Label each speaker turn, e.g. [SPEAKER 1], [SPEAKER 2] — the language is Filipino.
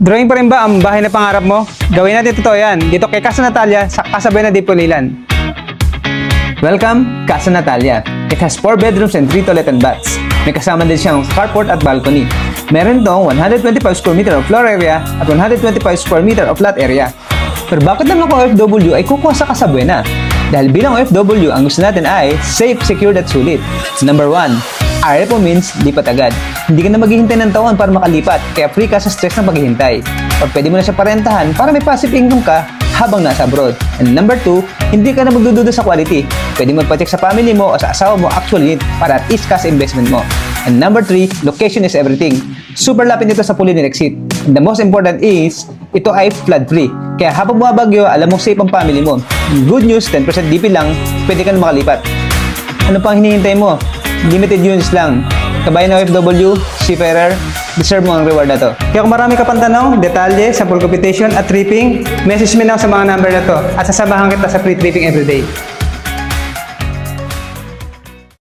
[SPEAKER 1] Drawing pa rin ba ang bahay na pangarap mo? Gawin natin totoo yan. Dito kay Casa Natalia sa Casabay na Dipulilan. Welcome, Casa Natalia. It has 4 bedrooms and 3 toilet and baths. May kasama din siyang carport at balcony. Meron itong 125 square meter of floor area at 125 square meter of lot area. Pero bakit naman ako OFW ay kukuha sa Casabuena? Dahil bilang OFW, ang gusto natin ay safe, secured at sulit. Number 1. RFO means lipat agad. Hindi ka na maghihintay ng taon para makalipat, kaya free ka sa stress ng paghihintay. O pwede mo na siya parentahan para may passive income ka habang nasa abroad. And number 2, hindi ka na magdududa sa quality. Pwede mo pa-check sa family mo o sa asawa mo actually para at least ka sa investment mo. And number 3, location is everything. Super lapit nito sa Pulinin exit. And the most important is, ito ay flood-free. Kaya habang bumabagyo, alam mo safe ang family mo. Good news, 10% DP lang, pwede ka na makalipat. Ano pang hinihintay mo? Limited units lang. Kabayan na OFW, seafarer, deserve mo ang reward na to. Kaya kung marami ka pang tanong, detalye, sample computation at tripping, message me lang sa mga number na to at sasamahan kita sa free tripping everyday.